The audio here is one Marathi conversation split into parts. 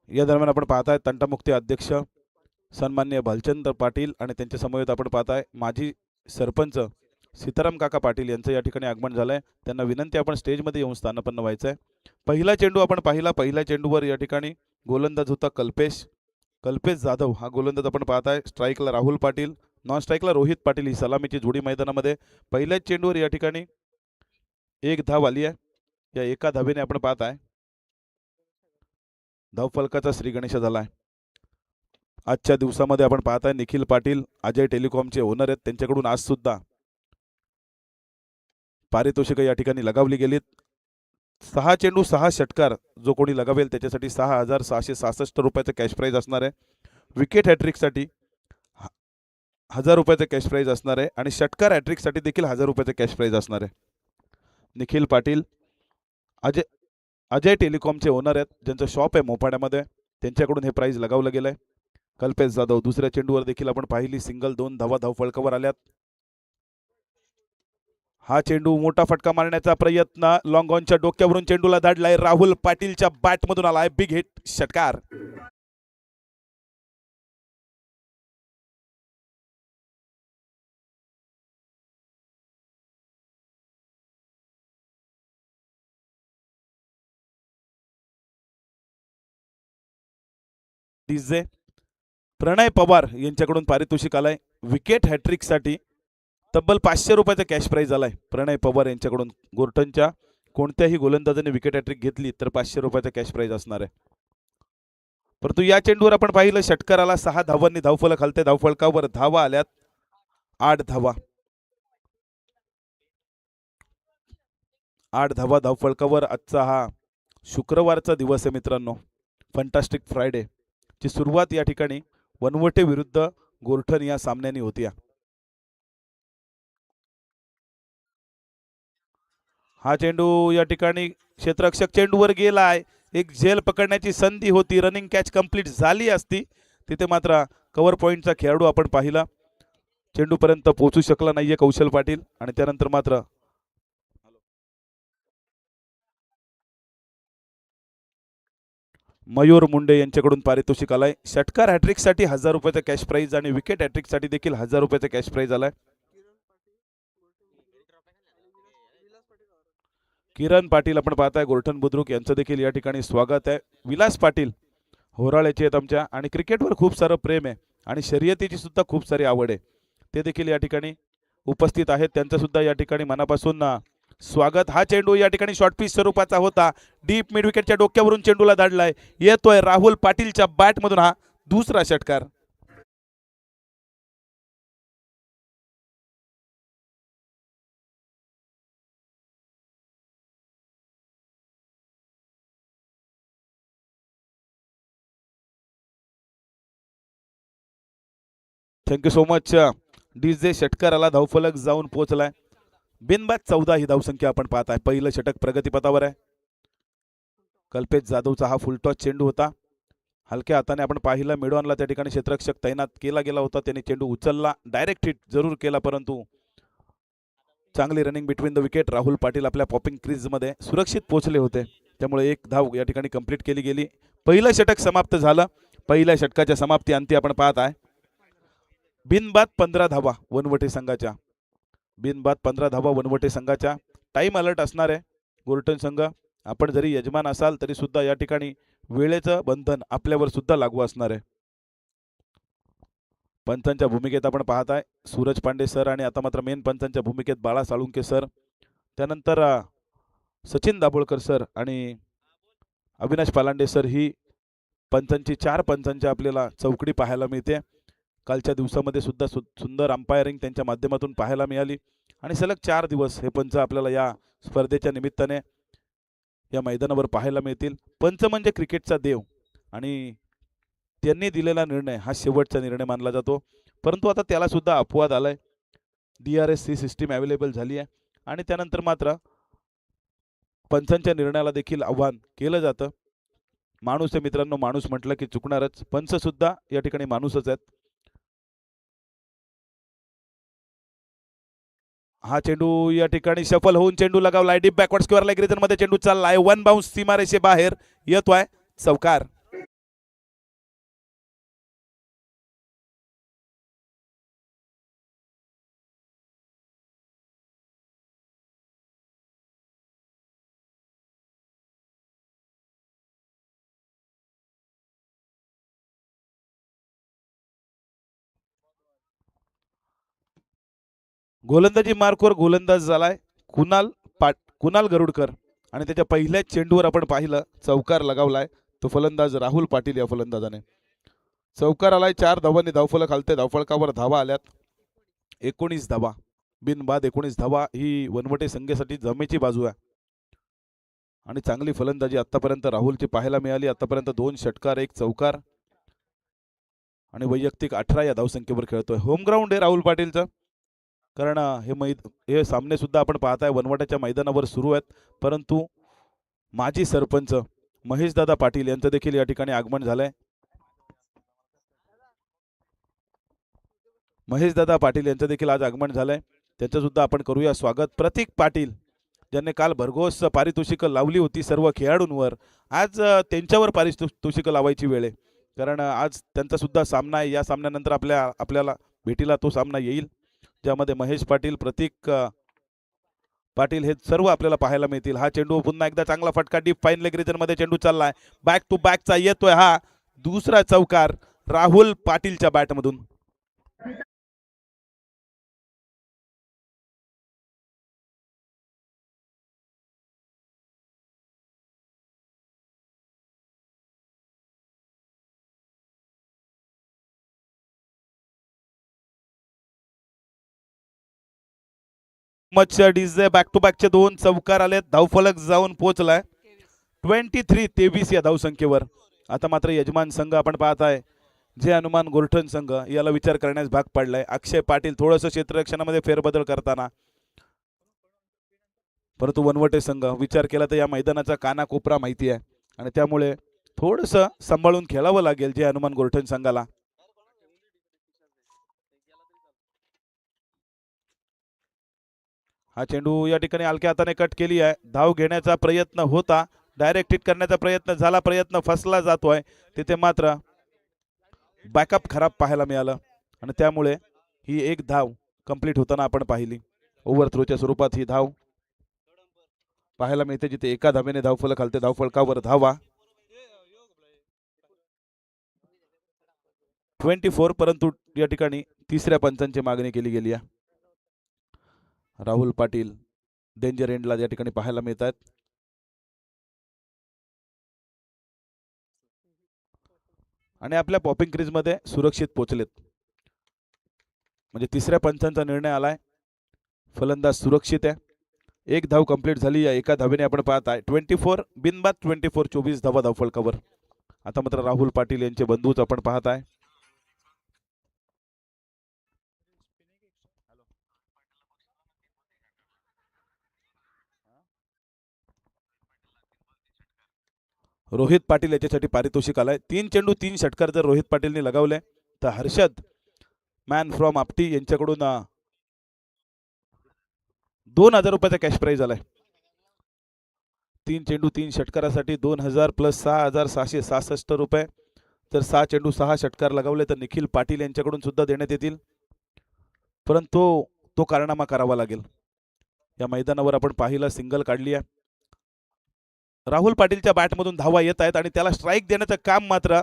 या दरम्यान आपण पाहताय तंटामुक्ती अध्यक्ष सन्माननीय भालचंद्र पाटील आणि त्यांच्या समवेत आपण पाहताय माजी सरपंच सीताराम काका पाटील यांचं या ठिकाणी आगमन झालंय। त्यांना विनंती आपण स्टेजमध्ये येऊन स्थानापन्न व्हायचं आहे। पहिला चेंडू आपण पाहिला, पहिल्या चेंडूवर या ठिकाणी गोलंदाज होता कल्पेश जाधव। हा गोलंदाज आपण पाहताय। स्ट्राईकला राहुल पाटील, नॉन स्ट्राईकला रोहित पाटील। ही सलामीची जोडी मैदानामध्ये पहिल्याच चेंडूवर या ठिकाणी एक धाव आली आहे। या एका धावेने आपण पाहताय धावफलकाचा श्री गणेश झालाय। आजच्या दिवसामध्ये आपण पाहताय निखिल पाटील अजय टेलिकॉमचे ओनर आहेत, त्यांच्याकडून आज सुद्धा पारितोषिक या ठिकाणी लगावली गेलीत। 6 चेंडू 6 षटकार जो कोणी लगावेल त्याच्यासाठी 6,666 रुपयाचं कॅश प्राइज असणार आहे। विकेट हॅट्रिकसाठी 1000 रुपयाचं कॅश प्राइज असणार आहे आणि षटकार हॅट्रिकसाठी देखील 1000 रुपयाचं कॅश प्राइज असणार आहे। निखिल पाटील अजय टेलिकॉमचे ओनर आहेत, ज्यांचं शॉप आहे मोपाड्यामध्ये, त्यांच्याकडून हे प्राइज लगावलं गेलंय। कल्पेश जाधव दुसऱ्या चेंडूवर देखील आपण पाहिली सिंगल, 2 धावा धावफलकावर आल्यात। हा चेंडू मोठा फटका मारण्याचा प्रयत्न, लॉंग ऑनच्या डोक्यावरून चेंडूला धाडलाय, राहुल पाटीलच्या बॅटमधून आलाय, बिग हिट, षटकार। डीजे प्रणय पवार यांच्याकडून पारितोषिक आलाय। विकेट हॅट्रिकसाठी तब्बल 500 रुपयाचा कॅश प्राइज आलाय प्रणय पवार यांच्याकडून। गोर्टनच्या कोणत्याही गोलंदाजाने विकेट हॅट्रिक घेतली तर 500 रुपयाचा कॅश प्राइज असणार आहे। परंतु या चेंडूवर आपण पाहिलं षटकाराला 6 धावांनी धावफलक हलते, धावफलकावर धावा आल्यात 8 धावा। 8 धावा धावफलकावर। आजचा हा शुक्रवारचा दिवस आहे मित्रांनो, फंटास्टिक फ्रायडे ची सुरुवात या ठिकाणी वनवटे विरुद्ध गोर्ठन या सामन्याने होती। हा चेंडू या ठिकाणी क्षेत्ररक्षक चेंडूवर गेलाय, एक झेल पकडण्याची संधी होती, रनिंग कॅच कंप्लीट झाली असती, तिथे मात्र कव्हर पॉइंटचा खेळाडू आपण पाहिला, चेंडू पर्यंत पोहोचू शकला नाहीये कौशल पाटील आणि त्यानंतर मात्र मयूर मुंडे यांच्याकडून पारितोषिक आलाय। षटकार हॅट्रिकसाठी 1000 रुपयाचा कॅश प्राइज आणि विकेट हॅट्रिकसाठी देखील 1000 रुपयाचा कॅश प्राइज आलाय। किरण पाटील आपण पाहताय गोर्ठन बुद्रुक यांचं देखील या ठिकाणी स्वागत आहे। विलास पाटील होराळ्याचे आहेत आमच्या आणि क्रिकेटवर खूप सारं प्रेम आहे आणि शर्यतीची सुद्धा खूप सारी आवड आहे, ते देखील या ठिकाणी उपस्थित आहेत, त्यांचं सुद्धा या ठिकाणी मनापासून स्वागत। हा चेंडू या ठिकाणी शॉर्ट पिच स्वरूपाचा होता, डीप मिड विकेटच्या डोक्यावरून चेंडूला धाडलाय, येतोय राहुल पाटीलच्या बॅटमधून हा दुसरा षटकार। Thank you so much DJ. षटकाराला धावफलक जाऊन पोहोचलाय, बिनबाद 14 ही धावसंख्या आपण पाहताय। पहिलं षटक प्रगतीपथावर आहे। कल्पेश जाधवचा हा फुलटॉस चेंडू होता, हलक्या हाताने आपण पाहिलं मिडॉनला त्या ठिकाणी क्षेत्ररक्षक तैनात केला गेला होता, त्याने चेंडू उचलला, डायरेक्ट हिट जरूर केला, परंतु चांगली running between the wicket. Rahul Patil आपल्या पॉपिंग क्रीजमध्ये सुरक्षित पोहोचले होते, त्यामुळे एक धाव या ठिकाणी कंप्लीट केली गेली। पहिलं षटक समाप्त झालं। पहिल्या षटकाच्या समाप्ती अंती आपण पाहत आहे बिनबाद 15 धावा वनवटे संघाच्या, बिनबाद 15 धावा वनवटे संघाच्या। टाइम अलर्ट असणार आहे गोर्टन संघ, आपण जरी यजमान असाल तरी सुद्धा या ठिकाणी वेळेचं बंधन आपल्यावर सुद्धा लागू असणार आहे। पंचांच्या भूमिकेत आपण पाहताय सूरज पांडे सर आणि आता मात्र मेन पंचांच्या भूमिकेत बाळा साळुंके सर, त्यानंतर सचिन दाभोळकर सर आणि अविनाश पालांडे सर, ही पंचांची 4 पंचांच्या आपल्याला चौकडी पाहायला मिळते। कालच्या दिवसामध्ये सुद्धा सुंदर अंपायरिंग त्यांच्या माध्यमातून पाहायला मिळाली आणि सलग 4 दिवस हे पंच आपल्याला या स्पर्धेच्या निमित्ताने या मैदानावर पाहायला मिळतील। पंच म्हणजे क्रिकेटचा देव आणि त्यांनी दिलेला निर्णय हा शेवटचा निर्णय मानला जातो, परंतु आता त्याला सुद्धा अपवाद आलाय। DRS ही सिस्टीम अवेलेबल झाली आहे आणि त्यानंतर मात्र पंचांच्या निर्णयाला देखील आव्हान केलं जातं। माणूस आहे मित्रांनो, माणूस म्हटलं की चुकणारच, पंच सुद्धा या ठिकाणी माणूसच आहेत। हा चेंडू या ठिकाणी सफल होऊन चेंडू लगावलाय, deep backward square leg region मध्ये चेंडू चाललाय, वन बाउन्स सीमारेषे बाहेर येतोय, चौकार। गोलंदाजी मार्कवर गोलंदाज झालाय कुणाल कुणाल गरुडकर आणि त्याच्या पहिल्याच चेंडूवर आपण पाहिलं चौकार लगावलाय तो फलंदाज राहुल पाटील या फलंदाजाने. चौकार आलाय 4 धावांनी धावफलक खालते धावफलकावर धावा आल्यात 19 धावा बिनबाद 19 धावा ही वनवटे संघासाठी जमेची बाजू आहे आणि चांगली फलंदाजी आतापर्यंत राहुलची पाहायला मिळाली. आतापर्यंत 2 षटकार 1 चौकार आणि वैयक्तिक 18 या धावसंख्येवर खेळतोय. होम ग्राउंड आहे राहुल पाटीलचं कारण हे सामने सुद्धा आपण पाहताय वनवट्याच्या मैदानावर सुरू आहेत परंतु माजी सरपंच महेशदादा पाटील यांचं देखील या ठिकाणी आगमन झालंय. महेशदादा पाटील यांचं देखील आज आगमन झालंय त्यांचं सुद्धा आपण करूया स्वागत. प्रतीक पाटील ज्यांनी काल भरघोस पारितोषिकं लावली होती सर्व खेळाडूंवर आज त्यांच्यावर पारितोषिकं लावायची वेळ आहे कारण आज त्यांचा सुद्धा सामना आहे. या सामन्यानंतर आपल्याला भेटीला तो सामना येईल ज्यामध्ये महेश पाटील प्रतीक पाटील हे सर्व आपल्याला पाहायला मिळतील. हा चेंडू पुन्हा एकदा चांगला फटका डीप फाईन लेग रिजन मध्ये चेंडू चाललाय बॅक टू बॅकचा येतोय हा दुसरा चौकार राहुल पाटीलच्या बॅटमधून. मच्छर डीजे बॅक टू बॅकचे 2 चौकार आलेत धावफलक जाऊन पोहोचलाय 23-23 या धावसंख्येवर. आता मात्र यजमान संघ आपण पाहताय जे हनुमान गोरठण संघ याला विचार करण्यास भाग पडलाय. अक्षय पाटील थोडंसं क्षेत्ररक्षणामध्ये फेरबदल करताना परंतु वनवटे संघ विचार केला तर या मैदानाचा कानाकोपरा माहिती आहे आणि त्यामुळे थोडंसं सांभाळून खेळावं लागेल जे हनुमान गोरठण संघाला. हा चेंडू या ठिकाणी हलक्या हाताने कट केली आहे. धाव घेण्याचा प्रयत्न होता डायरेक्ट हिट करण्याचा प्रयत्न झाला प्रयत्न फसला जातोय तिथे मात्र बॅकअप खराब पाहायला मिळालं आणि त्यामुळे ही एक धाव कंप्लीट होताना आपण पाहिली. ओव्हर थ्रोच्या स्वरूपात ही धाव पाहायला मिळते जिथे एका धावेने धावफलक खालते धावफलकावर धावा 24 परंतु या ठिकाणी तिसऱ्या पंचांची मागणी केली गेली आहे. राहुल पाटील डेंजर एंडला या ठिकाणी पाहायला मिळतात. आणि आपल्या पॉपिंग क्रीज मध्ये सुरक्षित पोहोचलेत म्हणजे तिसऱ्या पंचांचा निर्णय आलाय फलंदाज सुरक्षित आहे. एक धाव कंप्लीट झाली या एका धावेने आपण पाहत आहे 24 बिनबाद 24 धावा धावफलकावर. आता मात्र राहुल पाटील यांचे बंधूच आपण पाहत आहे. रोहित पाटील याच्यासाठी पारितोषिक आलाय 3 चेंडू 3 षटकार जर रोहित पाटीलने लगावले तर हर्षद मॅन फ्रॉम आपटी यांच्याकडून 2000 रुपयाचा कॅश प्राइज आलाय. 3 चेंडू 3 षटकारासाठी 2000 प्लस 6666 रुपये. तर 6 चेंडू 6 षटकार लगावले तर निखिल पाटील यांच्याकडून सुद्धा देण्यात येतील परंतु तो कारनामा करावा लागेल. या मैदानावर आपण पाहिलं सिंगल काढली आहे. राहुल पाटीलच्या बॅटमधून धावा येत आहेत आणि त्याला स्ट्राईक देण्याचं काम मात्र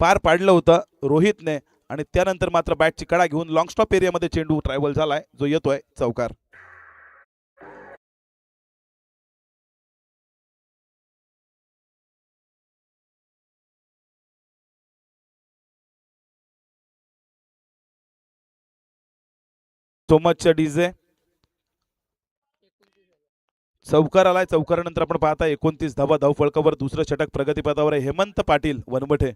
पार पाडलं होतं रोहितने आणि त्यानंतर मात्र बॅटची कडा घेऊन लॉंग स्टॉप एरियामध्ये चेंडू ट्रॅव्हल झालाय जो येतोय चौकार. सो मच डीजे चौकार आलाय चौकारानंतर आपण पाहता 29 धावा धावफलकावर दुसरं षटक प्रगतीपथावर आहे. हेमंत पाटील वनवटे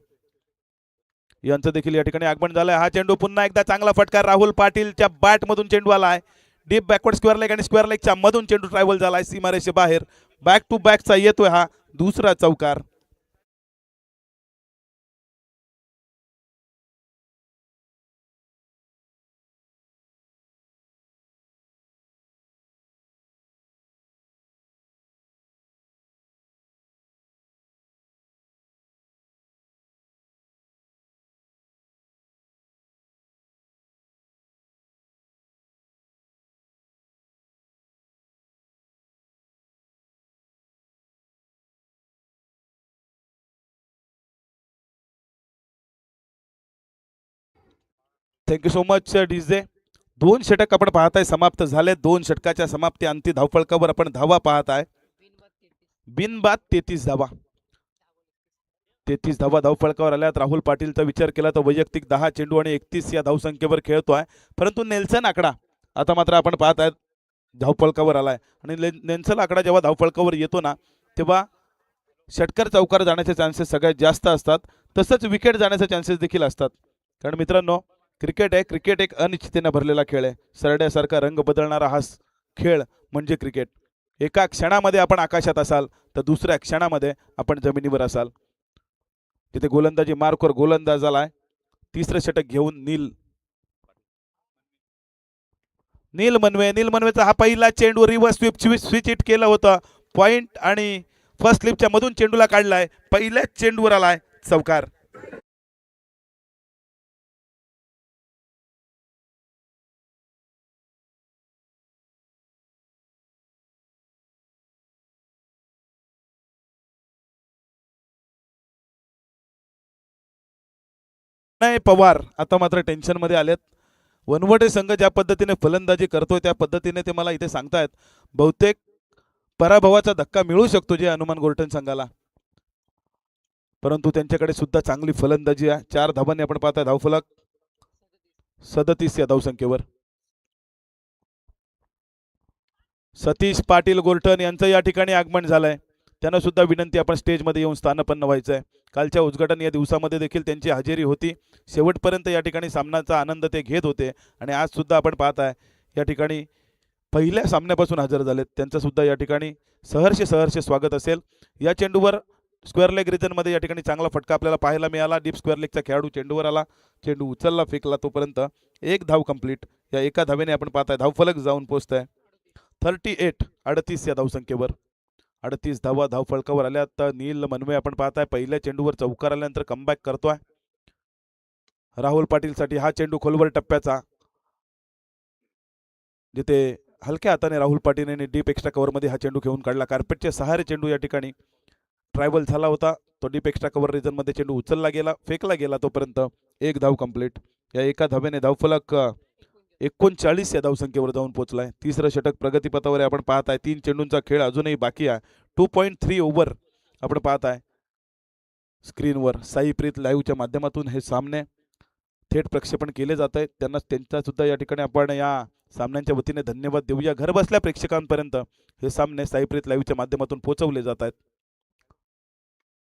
यांचं देखील या ठिकाणी आगमन झालंय. हा चेंडू पुन्हा एकदा चांगला फटकार राहुल पाटीलच्या बॅट मधून चेंडू आलाय डीप बॅकवर्ड स्क्वेअर लेग आणि स्क्वेअर लेगच्या मधून चेंडू ट्रॅव्हल झालाय सीमारेषे बाहेर बॅक टू बॅकचा येतोय हा दुसरा चौकार. Thank you so much DJ. 2 षटक आपण पाहताय समाप्त झाले. 2 षटकाच्या समाप्ती अंती धावफलकावर आपण धावा पाहताय. बिनबाद 33 धावा. 33 धावा धावफलकावर आल्यात. राहुल पाटीलचा विचार केला तर वैयक्तिक 10 चेंडू आणि 31 या धावसंख्येवर खेळतोय. परंतु नेल्सन आकडा आता मात्र आपण पाहताय धावफलकावर आलाय आणि नेल्सन आकडा जेव्हा धावफलकावर येतो ना तेव्हा षटकार चौकार जाण्याचे चान्सेस सगळ्यात जास्त असतात. तसंच विकेट जाण्याचे चान्सेस देखील असतात. कारण मित्रांनो क्रिकेट आहे. क्रिकेट एक अनिश्चिततेने भरलेला खेळ आहे. सरड्यासारखा रंग बदलणारा हा खेळ म्हणजे क्रिकेट. एका क्षणामध्ये आपण आकाशात असाल तर दुसऱ्या क्षणामध्ये आपण जमिनीवर असाल. तिथे गोलंदाजी मार्कवर गोलंदाज आलाय. तिसरं षटक घेऊन नील मनवेचा हा पहिला चेंडू रिव्हर्स स्विच हिट केलं होतं. पॉइंट आणि फर्स्ट स्लिपच्या मधून चेंडूला काढलाय. पहिल्याच चेंडूवर आलाय चौकार. नाही पवार आता मात्र टेन्शन मध्ये आलेत. वनवटे संघ ज्या पद्धतीने फलंदाजी करतोय त्या पद्धतीने ते मला इथे सांगतायत बहुतेक पराभवाचा धक्का मिळू शकतो जे हनुमान गोर्टन संघाला. परंतु त्यांच्याकडे सुद्धा चांगली फलंदाजी आहे. 4 धावांनी आपण पाहताय धावफलक 37 या धावसंख्येवर. सतीश पाटील गोर्टन यांचं या ठिकाणी आगमन झालंय. त्यांना सुद्धा विनंती आपण स्टेजमध्ये येऊन स्थानपन्न व्हायचंय. कालच्या उद्घाटन या दिवसामध्ये देखील त्यांची हजेरी होती. शेवटपर्यंत या ठिकाणी सामन्याचा आनंद ते घेत होते आणि आज सुद्धा आपण पाहताय या ठिकाणी पहिल्या सामन्यापासून हजर झालेत. त्यांचं सुद्धा या ठिकाणी सहर्ष स्वागत असेल. या चेंडूवर स्क्वेअर लेग रिजनमध्ये या ठिकाणी चांगला फटका आपल्याला पाहायला मिळाला. डीप स्क्वेअर लेगचा खेळाडू चेंडूवर आला. चेंडू उचलला फेकला तोपर्यंत एक धाव कंप्लीट. या एका धावेने आपण पाहताय धावफलक जाऊन पोहोचताय 38 या धावसंख्येवर. 38 धावा धावफलकावर आल्या. तर नील मनवे आपण पाहताय पहिल्या चेंडूवर चौकार आल्यानंतर कमबॅक करतोय. राहुल पाटीलसाठी हा चेंडू खोलवर टप्प्याचा जिथे हलक्या हाताने राहुल पाटीलने डीप एक्स्ट्रा कव्हरमध्ये हा चेंडू घेऊन काढला. कार्पेटच्या सहारे चेंडू या ठिकाणी ट्रायबल झाला होता. तो डीप एक्स्ट्रा कव्हर रिजनमध्ये चेंडू उचलला गेला फेकला गेला तोपर्यंत एक धाव कंप्लीट. या एका धावेने धावफलक 39 या धावसंख्येवर जाऊन पोहोचलाय. तिसरं षटक प्रगतीपथावर आपण पाहताय. 3 चेंडूंचा खेळ अजूनही बाकी आहे. 2.3 ओव्हर आपण पाहताय स्क्रीनवर. साईप्रीत लाईव्हच्या माध्यमातून हे सामने थेट प्रक्षेपण केले जात आहेत. त्यांचा सुद्धा या ठिकाणी आपण या सामन्यांच्या वतीने धन्यवाद देऊया. घरबसल्या प्रेक्षकांपर्यंत हे सामने साईप्रीत लाईव्हच्या माध्यमातून पोहोचवले जात आहेत.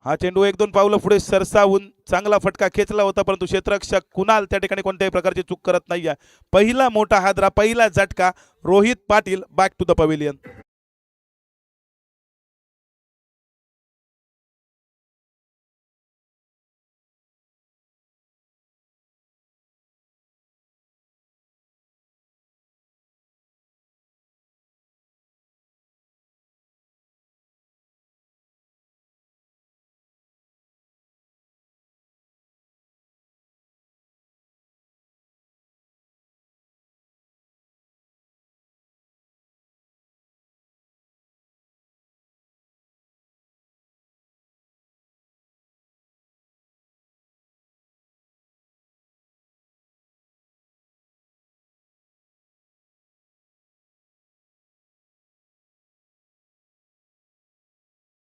हा चेंडू 1-2 पावलं पुढे सरसावून चांगला फटका खेचला होता परंतु क्षेत्ररक्षक कुणाल त्या ठिकाणी कोणत्याही प्रकारची चूक करत नाहीये. पहिला मोठा हादरा पहिला झटका. Rohit Patil back to the pavilion.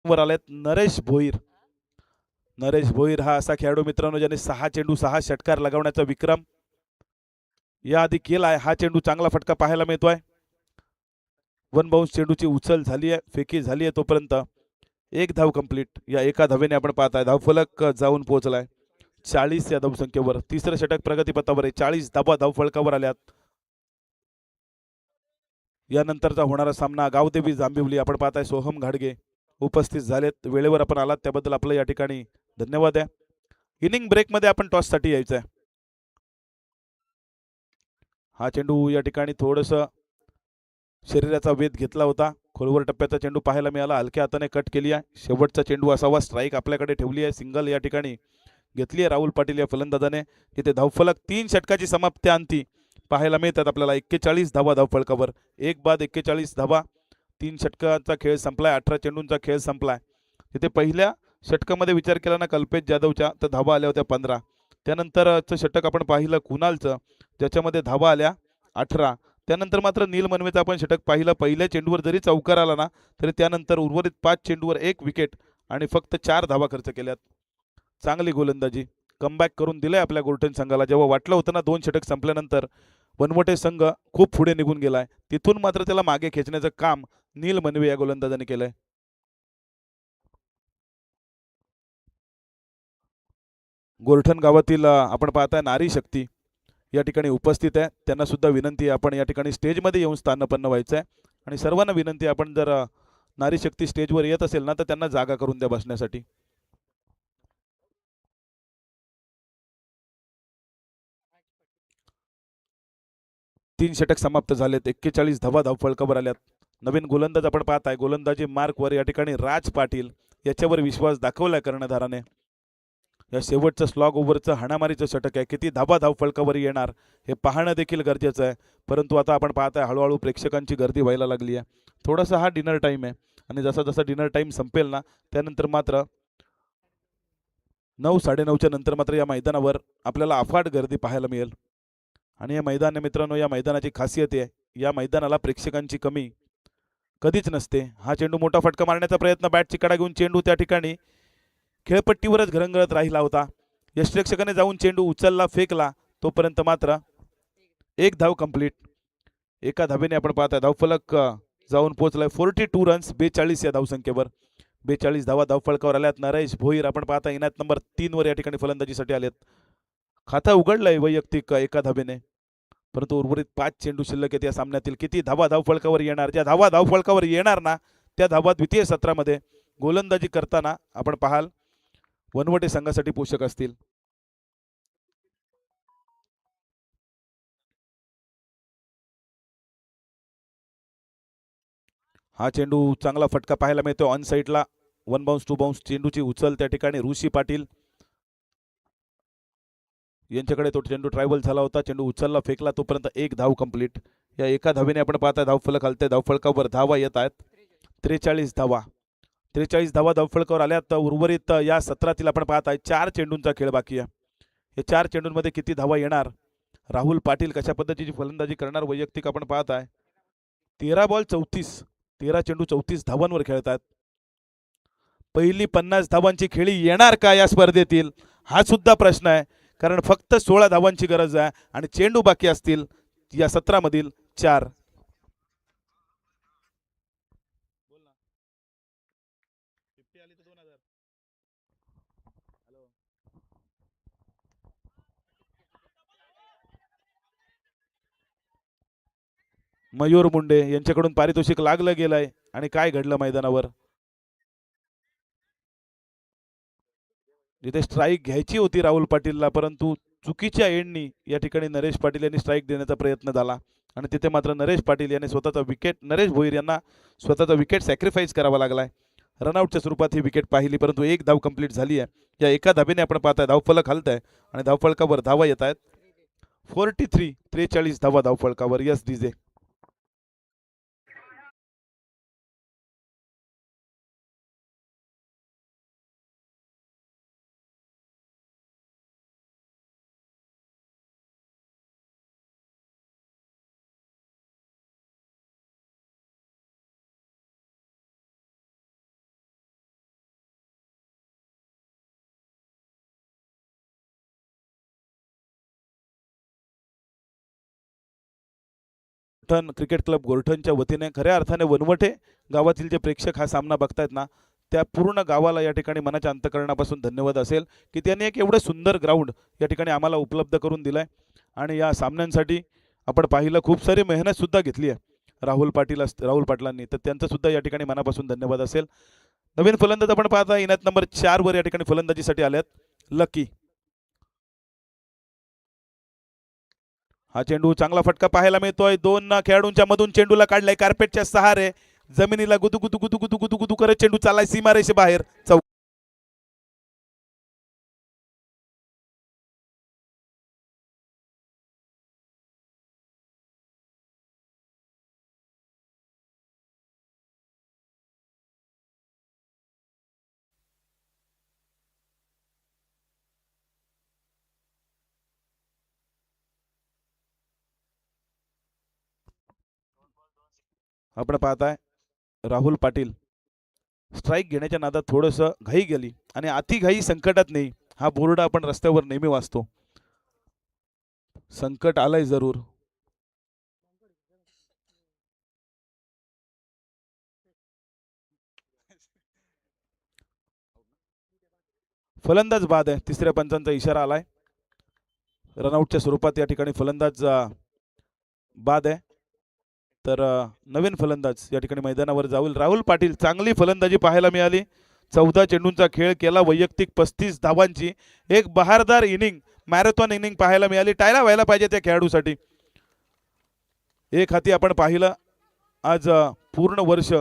वर आलेत नरेश भोईर हा असा खेळाडू मित्रांनो ज्याने 6 चेंडू 6 षटकार लगावण्याचा विक्रम याआधी केलाय. हा चेंडू चांगला फटका पाहायला मिळतोय. वन बाउन्स चेंडूची उचल झाली आहे फेकी झाली आहे तोपर्यंत एक धाव कंप्लीट. या एका धावेने आपण पाहताय धावफलक जाऊन पोहोचलाय 40 या धावसंख्येवर. तिसरं षटक प्रगतीपथावर आहे. 40 धावा धावफलकावर आल्यात. यानंतरचा होणारा सामना गावदेवी जांभिवली आपण पाहताय सोहम घाडगे उपस्थित झालेत. वेळेवर आपण आलात त्याबद्दल आपलं या ठिकाणी धन्यवाद आहे. इनिंग ब्रेकमध्ये आपण टॉससाठी यायचं आहे. हा चेंडू या ठिकाणी थोडंसं शरीराचा वेध घेतला होता. खोलवर टप्प्याचा चेंडू पाहायला मिळाला. हलक्या हाताने कट केली आहे. शेवटचा चेंडू असावा. स्ट्राईक आपल्याकडे ठेवली आहे. सिंगल या ठिकाणी घेतली आहे राहुल पाटील या फलंदाजाने. तिथे धावफलक 3 षटकाची समाप्ती अंती पाहायला मिळतात आपल्याला. 41 धावा धावफलकावर. एक बाद 41 धावा. 3 षटकाचा खेळ संपलाय. 18 चेंडूंचा खेळ संपलाय. तिथे पहिल्या षटकामध्ये विचार केला ना कल्पेश जाधवच्या तर धावा आल्या होत्या 15. त्यानंतरचं षटक आपण पाहिलं कुणालचं ज्याच्यामध्ये धावा आल्या 18. त्यानंतर मात्र नील मनवेचा आपण षटक पाहिलं. पहिल्या चेंडूवर जरी चौकार आला ना तरी त्यानंतर उर्वरित 5 चेंडूवर 1 विकेट आणि फक्त 4 धावा खर्च केल्यात. चांगली गोलंदाजी कमबॅक करून दिलंय आपल्या गोर्टन संघाला. जेव्हा वाटलं होतं ना 2 षटक संपल्यानंतर वनवटे संघ खूप पुढे निघून गेलाय, तिथून मात्र त्याला मागे खेचण्याचं काम नील मनवे या गोलंदाजाने केलंय. गोरठण गावातील आपण पाहताय नारी शक्ती या ठिकाणी उपस्थित आहे. त्यांना सुद्धा विनंती आहे आपण या ठिकाणी स्टेजमध्ये येऊन स्थानपन्न व्हायचं आहे आणि सर्वांना विनंती आहे आपण जर नारी शक्ती स्टेजवर येत असेल ना तर त्यांना जागा करून द्या बसण्यासाठी. 3 षटक समाप्त झालेत. 41 धावा धावफलकावर आल्यात. नवीन गोलंदाज आपण पाहताय. गोलंदाजी मार्कवर या ठिकाणी राज पाटील याच्यावर विश्वास दाखवलाय कर्णधाराने. या शेवटचं स्लॉग ओव्हरचं हाणामारीचं षटक आहे. किती धावा धावफलकावर येणार हे पाहणं देखील गरजेचं आहे. परंतु आता आपण पाहताय हळूहळू प्रेक्षकांची गर्दी व्हायला लागली आहे. थोडासा हा डिनर टाईम आहे आणि जसा जसा डिनर टाईम संपेल ना त्यानंतर मात्र 9-9:30च्या नंतर मात्र या मैदानावर आपल्याला अफाट गर्दी पाहायला मिळेल. आणि हे मैदान मित्रांनो, या मैदानाची खासियत आहे या मैदानाला प्रेक्षकांची कमी कधीच नसते. हा चेंडू मोठा फटका मारण्याचा प्रयत्न, बॅटची कडा घेऊन चेंडू त्या ठिकाणी खेळपट्टीवरच घरंगळत राहिला होता. यष्टिरक्षकाने जाऊन चेंडू उचलला, फेकला, तोपर्यंत मात्र 1 धाव कंप्लीट. एका धावेने आपण पाहताय धावफलक जाऊन पोहोचलाय 42 रन्स 42 या धावसंख्येवर. 42 धावा धावफलकावर आल्यात. नरेश भोईर आपण पाहता इनायत नंबर 3 वर या ठिकाणी फलंदाजीसाठी आलेत. खाता उघडलंय वैयक्तिक एका धावेने, परंतु उर्वरित 5 चेंडू शिल्लक आहेत या सामन्यातील. किती धावा धावफलकावर येणार, ज्या धावा धावफलकावर येणार ना त्या धावा द्वितीय सत्रामध्ये गोलंदाजी करताना आपण पाहाल वनवटे संघासाठी पोषक असतील. हा चेंडू चांगला फटका पाहायला मिळतो ऑन साईडला. 1 बाउन्स 2 बाउन्स चेंडूची उचल त्या ठिकाणी ऋषी पाटील यांच्याकडे तो चेंडू ट्रायबल झाला होता. चेंडू उचलला, फेकला, तोपर्यंत 1 धाव कंप्लीट. या एका धावेने आपण पाहताय धावफलक हलते. धावफलकावर धावा येत आहेत 43 धावा. 43 धावा धावफलकावर आल्या. तर उर्वरित या सत्रातील आपण पाहताय 4 चेंडूंचा खेळ बाकी आहे. हे 4 चेंडूंमध्ये किती धावा येणार, राहुल पाटील कशा पद्धतीची फलंदाजी करणार वैयक्तिक आपण पाहताय. 13 बॉल 34, 13 चेंडू 34 धावांवर खेळतात. पहिली 50 धावांची खेळी येणार का या स्पर्धेतील, हा सुद्धा प्रश्न आहे. कारण फक्त 16 धावांची गरज आहे आणि चेंडू बाकी असतील या सत्रामधील 4. मयूर मुंडे यांच्याकडून पारितोषिक लागलं गेलंय आणि काय घडलं मैदानावर. जिथे स्ट्राईक घ्यायची होती राहुल पाटीलला, परंतु चुकीच्या एंडनी या ठिकाणी नरेश पाटील यांनी स्ट्राईक देण्याचा प्रयत्न झाला आणि तिथे मात्र नरेश पाटील यांनी स्वतःचा विकेट, नरेश भोईर यांना स्वतःचा विकेट सॅक्रिफाईस करावा लागलाय. रनआउटच्या स्वरूपात ही विकेट पाहिली, परंतु 1 धाव कंप्लीट झाली आहे. या एका धावेने आपण पाहताय धावफलक हलत आहे आणि धावफलकावर धावा येत आहेत. 43 धावा धावफलकावर. Yes DJ. क्रिकेट क्लब गोरठणच्या वतीने खऱ्या अर्थाने वनवटे गावातील जे प्रेक्षक हा सामना बघतायत ना त्या पूर्ण गावाला या ठिकाणी मनाच्या अंतकरणापासून धन्यवाद असेल की त्यांनी एक एवढं सुंदर ग्राउंड या ठिकाणी आम्हाला उपलब्ध करून दिलंय. आणि या सामन्यांसाठी आपण पाहिलं खूप सारी मेहनत सुद्धा घेतली आहे राहुल पाटलांनी, तर त्यांचं सुद्धा या ठिकाणी मनापासून धन्यवाद असेल. नवीन फलंदाज आपण पाहता इनायत नंबर 4 वर या ठिकाणी फलंदाजीसाठी आल्यात लकी. हा चेंडू चांगला फटका पाहायला मिळतोय. 2 खेळाडूंच्या मधून चेंडूला काढलाय कार्पेटच्या सहारे. जमिनीला गुदू गुदू गुदू गुदू गुदू गुदू करत चेंडू चाललाय सीमारेषे बाहेर. आपण पाहताय राहुल पाटील स्ट्राईक घेण्याच्या नादात थोडंसं घाई गेली आणि अति घाई संकटात नाही, हा बोर्ड आपण रस्त्यावर नेहमी वाचतो. संकट आलंय जरूर. फलंदाज बाद आहे. तिसऱ्या पंचांचा इशारा आलाय. रनआउटच्या स्वरूपात या ठिकाणी फलंदाज बाद आहे. तर नवीन फलंदाज या ठिकाणी मैदानावर जाईल. राहुल पाटील चांगली फलंदाजी पाहायला मिळाली. 14 चेंडूंचा खेळ केला. वैयक्तिक 35 धावांची एक बहारदार इनिंग, मॅरेथॉन इनिंग पाहायला मिळाली. टाळ्या व्हायला पाहिजे त्या खेळाडूसाठी. एक हाती आपण पाहिलं आज पूर्ण वर्ष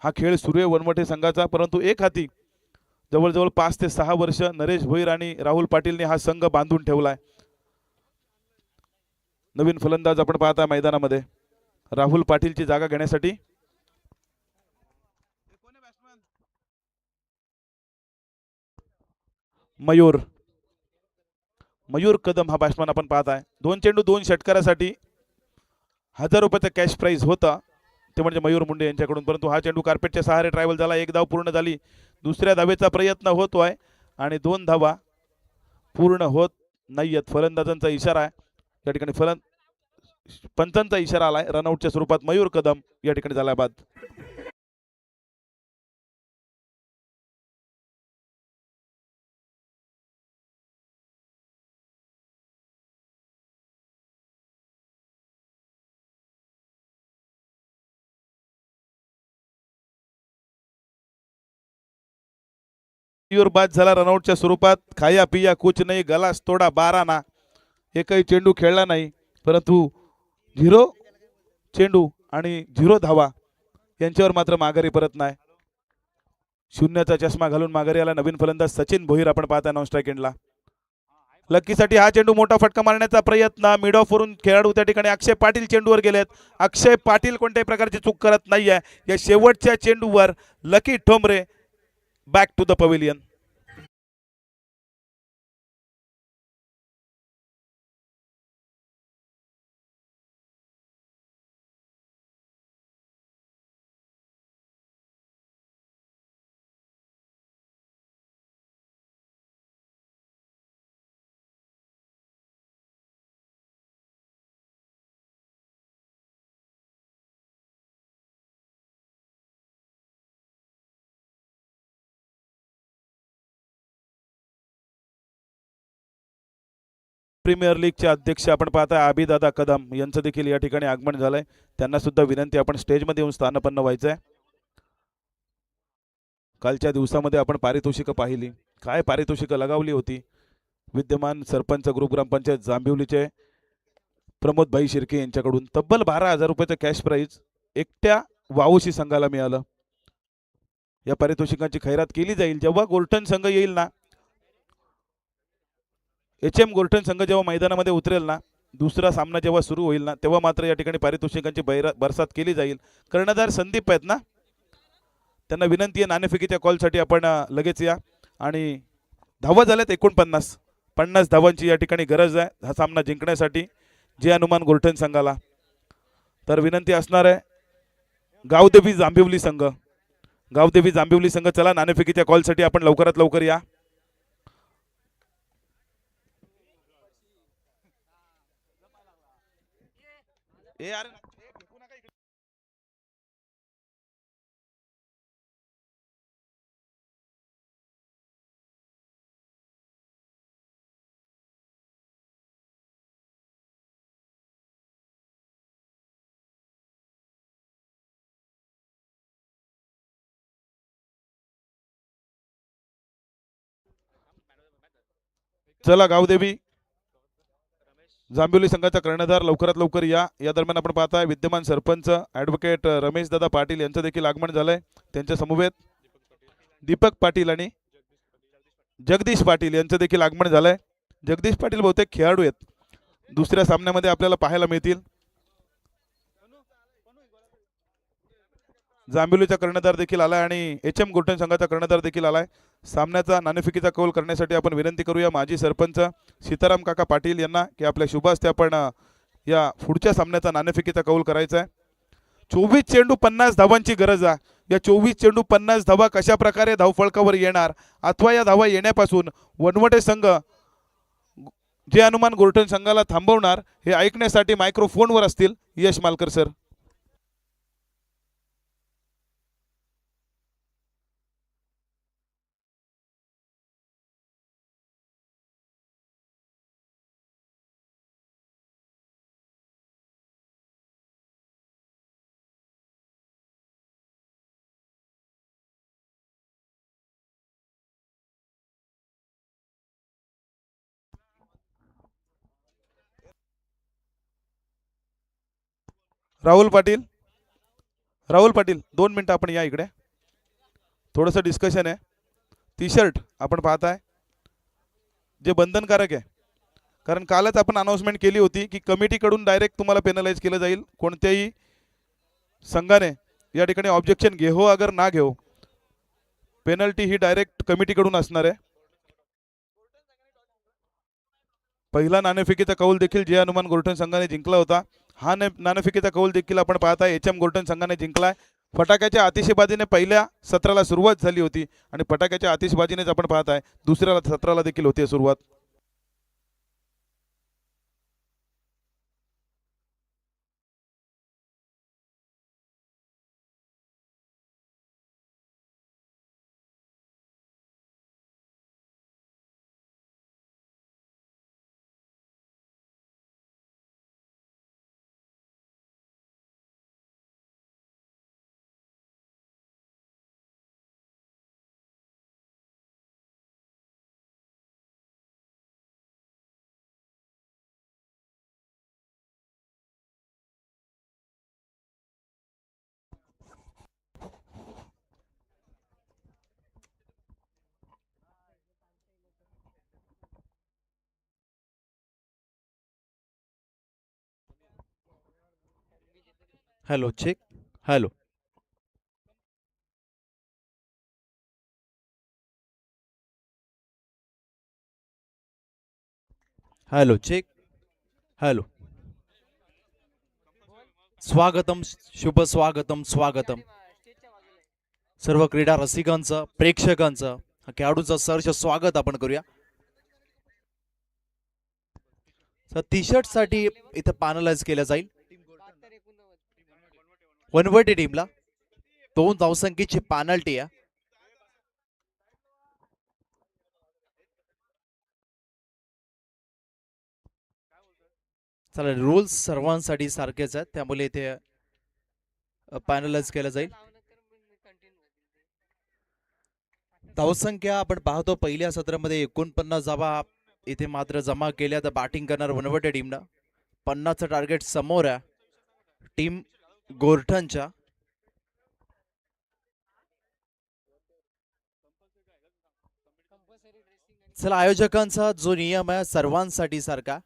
हा खेळ सुरू आहे वनवटे संघाचा, परंतु एक हाती जवळजवळ 5 ते 6 वर्ष नरेश भोईर आणि राहुल पाटीलने हा संघ बांधून ठेवलाय. नवीन फलंदाज आपण पाहता मैदानामध्ये राहुल पाटीलची जागा घेण्यासाठी. मयूर कदम हा बॅट्समन आपण पाहत आहे. 2 चेंडू 2 षटकारासाठी 1000 रुपयाचा कॅश प्राइज होता, ते म्हणजे मयूर मुंडे यांच्याकडून, परंतु हा चेंडू कार्पेटच्या सहारे ट्रायव्हल झाला. 1 धाव पूर्ण झाली. दुसऱ्या धावेचा प्रयत्न होतोय आणि 2 धावा पूर्ण होत नाहीयेत. फलंदाजांचा इशारा आहे या ठिकाणी. पंचांचा इशारा आलाय. रनआउटच्या स्वरूपात मयूर कदम या ठिकाणी झाला बाद. मयूर बाद झाला रनआउटच्या स्वरूपात. खाया पिया कुछ नाही, गलास तोडा 12 ना. एकही चेंडू खेळला नाही, परंतु 0 चेंडू आणि 0 धावा यांच्यावर मात्र माघारी परत नाही. शून्याचा चष्मा घालून माघारी आला नवीन फलंदाज सचिन भोईर आपण पाहता नॉन स्ट्राईक एंडला. लकीसाठी हा चेंडू मोठा फटका मारण्याचा प्रयत्न. मिड ऑफ वरून खेळाडू त्या ठिकाणी अक्षय पाटील चेंडूवर गेलेत. अक्षय पाटील कोणत्याही प्रकारची चूक करत नाहीये. या शेवटच्या चेंडूवर Lucky Thombare back to the pavilion. Premier लीगचे अध्यक्ष आपण पाहता अभिदादा कदम यांचं देखील या ठिकाणी आगमन झालंय. त्यांना सुद्धा विनंती आपण स्टेजमध्ये येऊन स्थानपन्न व्हायचंय. कालच्या दिवसामध्ये आपण पारितोषिकं पाहिली, काय पारितोषिकं लगावली होती. विद्यमान सरपंच ग्रुप ग्रामपंचायत जांभिवलीचे प्रमोद भाई शिर्के यांच्याकडून तब्बल 12,000 रुपयाचं कॅश प्राइज एकट्या वावोशी संघाला मिळालं. या पारितोषिकांची खैरात केली जाईल जेव्हा गोल्टन संघ येईल ना. HM गोल्टन संघ जेव्हा मैदानामध्ये उतरेल ना, दुसरा सामना जेव्हा सुरू होईल ना, तेव्हा मात्र या ठिकाणी पारितोषिकांची बरसात केली जाईल. कर्णधार संदीप आहेत ना, त्यांना विनंती आहे नाणेफेकीच्या कॉलसाठी आपण लगेच या. आणि धावा झाल्यात 49 धावांची या ठिकाणी गरज आहे हा सामना जिंकण्यासाठी जे हनुमान गोल्टन संघाला. तर विनंती असणार आहे गावदेवी जांभिवली संघ चला नाणेफेकीच्या कॉलसाठी आपण लवकरात लवकर या. चला गावदेवी जांभिवली संघाचा कर्णधार लवकरात लवकर या. या दरम्यान आपण पाहताय विद्यमान सरपंच ॲडव्होकेट रमेश दादा पाटील यांचं देखील आगमन झालंय. त्यांच्या समवेत दीपक पाटील आणि जगदीश पाटील यांचं देखील आगमन झालंय. जगदीश पाटील बहुतेक खेळाडू आहेत, दुसऱ्या सामन्यामध्ये आपल्याला पाहायला मिळतील. जांभिवलीचा कर्णधार देखील आलाय आणि HM गोल्टन संघाचा कर्णधार देखील आलाय. सामन्याचा नाणेफेकीचा कौल करण्यासाठी आपण विनंती करूया माजी सरपंच सीताराम काका पाटील यांना की आपल्या शुभ हस्ते आपण या पुढच्या सामन्याचा नाणेफेकीचा कौल करायचा आहे. 24 चेंडू 50 धावांची गरज आहे। या 24 चेंडू 50 धावा कशा प्रकारे धावफलकावर येणार अथवा या धावा येण्यापासून वनवटे संघ जे अनुमान गोर्ठन संघाला थांबवणार हे ऐकण्यासाठी मायक्रोफोनवर असतील यश मालकर सर। राहुल पाटील, राहुल पाटील 2 मिनिटं आपण या इकडे, थोडंसं डिस्कशन आहे। टी शर्ट आपण पाहताय जे बंधनकारक आहे, कारण कालच आपण अनाउन्समेंट केली होती की कमिटीकडून डायरेक्ट तुम्हाला पेनलाइज केलं जाईल। कोणत्याही संघाने या ठिकाणी ऑब्जेक्शन घेहो अगर ना घेहो पेनल्टी ही डायरेक्ट कमिटीकडून असणार आहे। पहिला नाणेफेकीचा कौल देखील जे अनुमान गोर्ठन संघाने जिंकला होता, हा नाणेफेकीचा कौल देखील आपण पाहताय एच एम गोर्ठन संघाने जिंकलाय। फटाक्याच्या आतिषबाजीने पहिल्या सत्राला सुरुवात झाली होती आणि फटाक्याच्या आतिषबाजीनेच आपण पाहताय दुसऱ्या सत्राला देखील होती सुरुवात। Hello check, hello hello check, hello स्वागतम, शुभ स्वागतम, स्वागतम सर्व क्रीडा रसिकांचं, प्रेक्षकांचं, खेळाडूंचं सहर्ष स्वागत आपण करूया। टी शर्ट साठी इथे पॅनलाइज केलं जाईल। वनवटे टीमला 2 धावसंख्येची पेनल्टी आहे। चला, रूल्स सर्वांसाठी सारखेच आहेत, त्यामुळे इथे पॅनलाइज केलं जाईल। धावसंख्या आपण पाहतो पहिल्या सत्रामध्ये 49 धावा इथे मात्र जमा केल्या तर बॅटिंग करणार वनवटे टीमनं 50चं टार्गेट समोर आहे टीम गोर्ठनच्या। चला, आयोजकांचा जो नियम आहे सर्वांसाठी सारखा।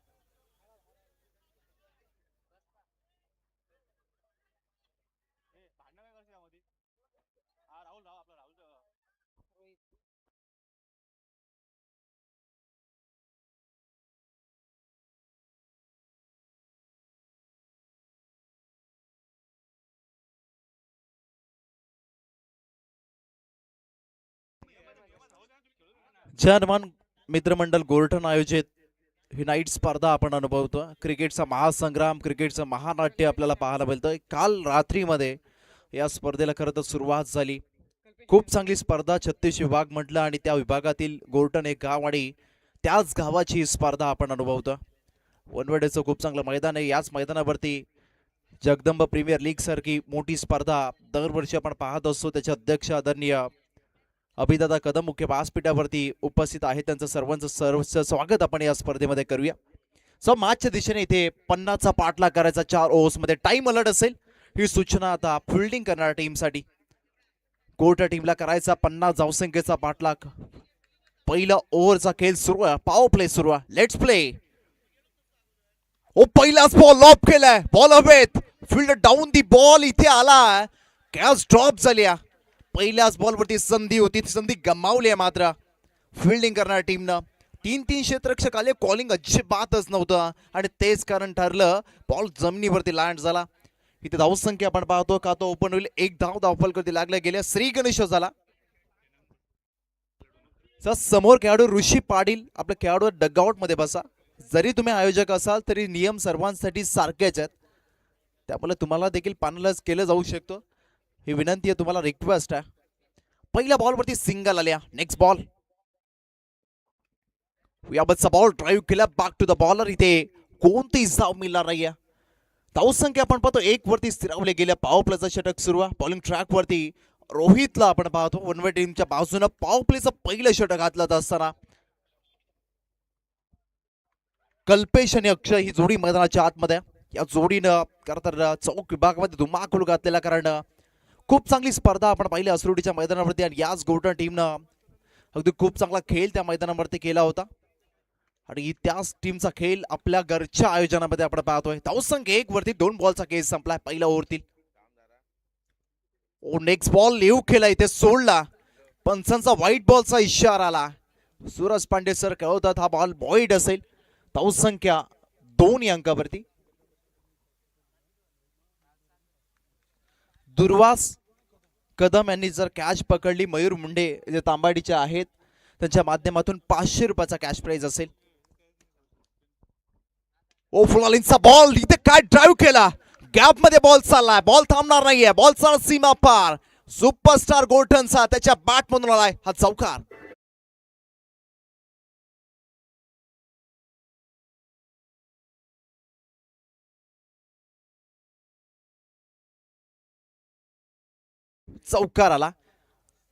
जनमान मित्रमंडळ गोर्ठन आयोजित ही नाईट स्पर्धा आपण अनुभवतो। क्रिकेटचा महासंग्राम, क्रिकेटचं महानाट्य आपल्याला पाहायला मिळतंय। काल रात्रीमध्ये या स्पर्धेला खरं तर सुरुवात झाली। खूप चांगली स्पर्धा, 36 विभाग म्हटलं आणि त्या विभागातील गोर्ठन एक गाव आणि त्याच गावाची स्पर्धा आपण अनुभवतो। वनवडेचं खूप चांगलं मैदान आहे। याच मैदानावरती जगदंब प्रीमियर लीग सारखी मोठी स्पर्धा दरवर्षी आपण पाहत असतो। त्याचे अध्यक्ष आदरणीय अभिदादा कदम मुख्य व्यासपीठावरती उपस्थित आहेत, त्यांचं सर्वांचं सर्वचं स्वागत आपण या स्पर्धेमध्ये करूया। सो मॅचच्या दिशेने इथे 50चा पाठलाग करायचा 4 ओव्हर्समध्ये टाइम अलर्ट असेल, ही सूचना आता फिल्डिंग करणाऱ्या टीमसाठी। गोर्ठन टीमला करायचा 50 धावसंख्येचा पाठलाग। पहिला ओव्हरचा खेळ सुरू आहे, पॉवर प्ले सुरू आहे, लेट्स प्ले। ओ पहिलाच बॉल लॉब केलाय, बॉल हवेत, फील्ड डाऊन दी बॉल इथे आला, कॅच ड्रॉप झाल्या। पहिल्याच बॉलवरती संधी होती, संधी गमावली आहे मात्र फिल्डिंग करणाऱ्या टीमनं। 3-3 क्षेत्ररक्षक आले, कॉलिंग अजिबातच नव्हतं आणि तेच कारण ठरलं बॉल जमिनीवरती लँड झाला। इथे धावसंख्या आपण पाहतो का तो ओपन होईल. एक धाव धावफलकावरती लागल्या गेल्या. श्री गणेश झाला. समोर खेळाडू ऋषी पाटील आपल्या खेळाडू डगआउट मध्ये बसा. जरी तुम्ही आयोजक असाल तरी नियम सर्वांसाठी सारखेच आहेत, त्यामुळे तुम्हाला देखील पानलच केलं जाऊ शकतो. ही विनंती आहे, तुम्हाला रिक्वेस्ट आहे. पहिल्या बॉलवरती सिंगल आल्या. Next ball. याबतचा बॉल ड्राईव्ह केला बॅक टू द बॉलर. इथे कोणतीही धाव मिळणार नाहीये. धावसंख्या आपण पाहतो 1 वरती स्थिरावले गेल्या. पॉवर प्लेचा षटक सुरू आहे. बॉलिंग ट्रॅक वरती रोहितला आपण पाहतो वन वे टीमच्या बाजूनं पॉवर प्लेचं पहिलं षटक घातलं असताना कल्पेश आणि अक्षय ही जोडी मैदानाच्या आतमध्ये. या जोडीनं खरं तर चौक विभागामध्ये धुमाकूळ घातलेला, कारण खूप चांगली स्पर्धा आपण पाहिली असरुडीच्या मैदानावरती आणि याच गोल्डन टीमनं अगदी खूप चांगला खेळ त्या मैदानावरती केला होता आणि त्याच टीमचा खेळ आपल्या घरच्या आयोजनामध्ये आपण पाहतोय. धावसंख्या 1 वरती 2 बॉलचा केस संपलाय पहिल्या ओव्हरतील. नेक्स्ट बॉल लिव्ह केला, इथे सोडला. पंचांचा व्हाईट बॉलचा इशारा आला. सूरज पांडे सर कळवतात हा बॉल बॉईड असेल. धावसंख्या 2 या अंकावरती. दुर्वास कदम यांनी जर कॅच पकडली, मयूर मुंडे जे तांबाडीचे आहेत त्यांच्या माध्यमातून 500 रुपयाचा कॅश प्राइज असेल. ओ फुलालींचा बॉल, इथे काय ड्राईव्ह केला. गॅप मध्ये बॉल चाललाय. बॉल थांबणार नाहीये. बॉल चाल सीमा पार. सुपरस्टार गोल्डनचा त्याच्या बॅट मधून आलाय हा चौकार. चौकार आला.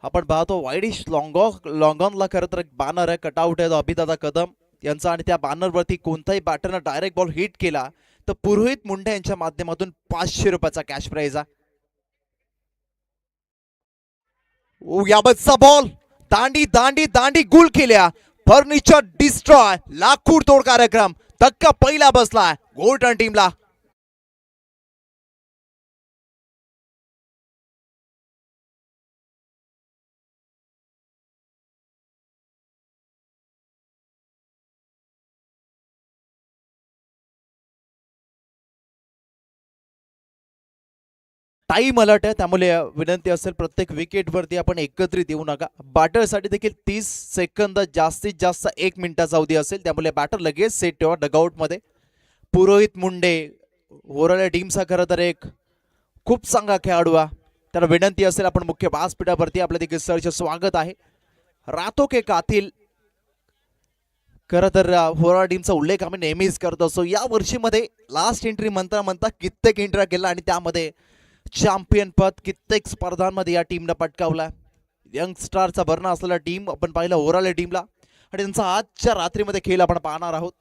आपण पाहतो वाईडिश लॉंगॉनला खरं तर एक बॅनर आहे, कटआउट आहे अभिदादा कदम यांचा आणि त्या बॅनरवरती कोणताही बॅटरनं डायरेक्ट बॉल हिट केला तर पुरोहित मुंडे यांच्या माध्यमातून 500 रुपयाचा कॅश प्राइज आहे. याबतचा बॉल दांडी दांडी दांडी गुल केल्या. फर्निचर डिस्ट्रॉय, लाकूड तोड कार्यक्रम. धक्का पहिला बसलाय गोल्डन टीमला. टाइम अलर्ट आहे, त्यामुळे विनंती असेल प्रत्येक विकेट वरती आपण एकत्रित येऊ नका. बॅटरसाठी देखील 30 सेकंद जास्तीत जास्त 1 मिनिटाचा अवधी असेल, त्यामुळे बॅटर लगेच सेट ठेवा डगआउट मध्ये. पुरोहित मुंडे ओरळ्या टीमचा खरं तर एक खूप चांगला खेळाडू आहे, त्याला विनंती असेल आपण मुख्य व्यासपीठावरती आपल्या देखील सरचे स्वागत आहे. रातो के कातील खरं तर होरा टीमचा उल्लेख आम्ही नेहमीच करत असतो. या वर्षीमध्ये लास्ट एंट्री म्हणता म्हणता कित्येक एंट्री केला आणि त्यामध्ये चॅम्पियन पद कित्येक स्पर्धांमध्ये या टीमनं पटकावला. यंग स्टारचा भरणा असलेला टीम आपण पाहिलं ओराले टीमला आणि त्यांचा आजच्या रात्रीमध्ये खेळ आपण पाहणार आहोत.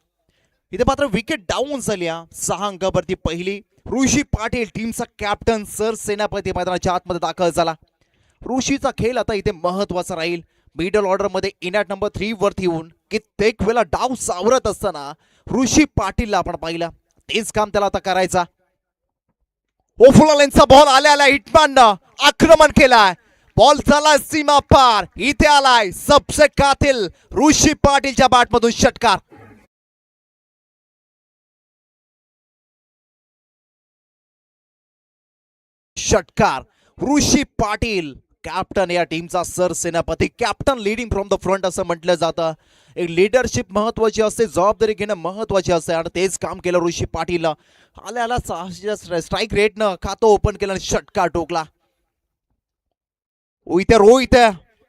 इथे मात्र विकेट डाऊन झाली. 6 अंकावरती पहिली. ऋषी पाटील टीमचा कॅप्टन सर सेनापती मैदानाच्या आतमध्ये दाखल झाला. ऋषीचा खेळ आता इथे महत्वाचा राहील. मिडल ऑर्डर मध्ये इनॅट नंबर 3 वरती येऊन कित्येक वेळा डाव सावरत असताना ऋषी पाटीलला आपण पाहिलं, तेच काम त्याला आता करायचा. ओफुलालेंचा बॉल आल्या हिटमॅन आक्रमण केलाय. बॉल झाला सीमा पार. इथे आलाय सबसे कातिल ऋषी पाटीलच्या बॅट मधून षटकार. षटकार ऋषी पाटील कॅप्टन या टीमचा सर सेनापती. Captain leading from the front असं म्हटलं जातं. एक लीडरशिप महत्वाची असते, जबाबदारी घेणं महत्वाची असते आणि तेच काम केलं ऋषी पाटीलला. आल्याला स्ट्राईक रेटनं खातं ओपन केलं आणि षटकार टोकला. रोहित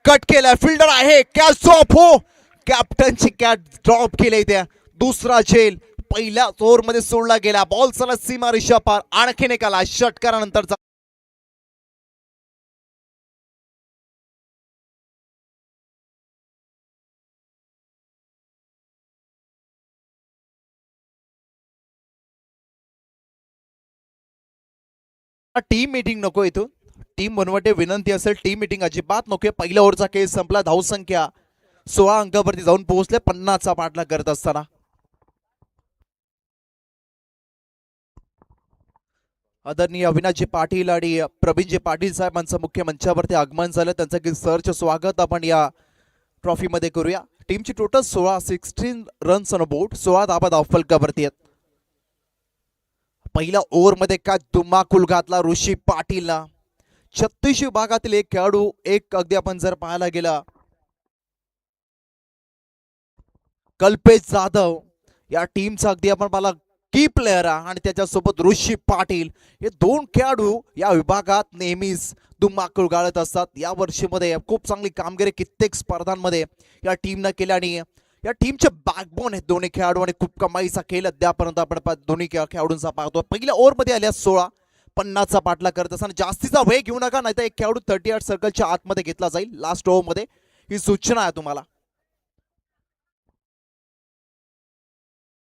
कट केला. फिल्डर आहे. कॅच ड्रॉप हो. कॅप्टनची कॅच ड्रॉप केली. इथे दुसरा झेल पहिल्या ओव्हर मध्ये सोडला गेला. बॉल चला सीमा रेषा पार. आणखीन एक आला षटकारानंतरचा. टीम मीटिंग नको, इथून टीम बनवटे विनंती असेल. टीम मीटिंग अजिबात नको. पहिल्या ओव्हरचा केस संपला. धावसंख्या 16 अंकावरती जाऊन पोहोचले 50चा पाठलाग करत असताना. आदरणीय अविनाशजी पाटील आणि प्रवीणजी पाटील साहेबांचं मुख्य मंचावरती आगमन झालं. त्यांचं सरचे स्वागत आपण या ट्रॉफी मध्ये करूया. टीमची टोटल 16 रन्स ऑन बोर्ड. 16 धाबा धावफलकावरती आहेत. पहिल्या ओव्हरमध्ये काय धुमाकूल घातला ऋषी पाटीलला. 36 विभागातील एक खेळाडू, एक अगदी आपण जर पाहायला गेला कल्पेश जाधव या टीमचा अगदी आपण पाहिला की प्लेअर आहे आणि त्याच्यासोबत ऋषी पाटील हे दोन खेळाडू या विभागात नेहमीच धुमाकूळ गाळत असतात. या वर्षीमध्ये खूप चांगली कामगिरी कित्येक स्पर्धांमध्ये या टीमनं केली आणि या टीमचे बॅकबोन आहेत दोन्ही खेळाडू आणि खूप कमाईचा खेळ अद्यापर्यंत आपण दोन्ही खेळाडूंचा पाहतो. पहिल्या ओव्हरमध्ये आल्या 16, 50चा पाठला करत असताना जास्तीचा वेग घेऊ नका, नाहीतर एक खेळाडू 38 सर्कलच्या आतमध्ये घेतला जाईल लास्ट ओव्हरमध्ये. ही सूचना आहे तुम्हाला.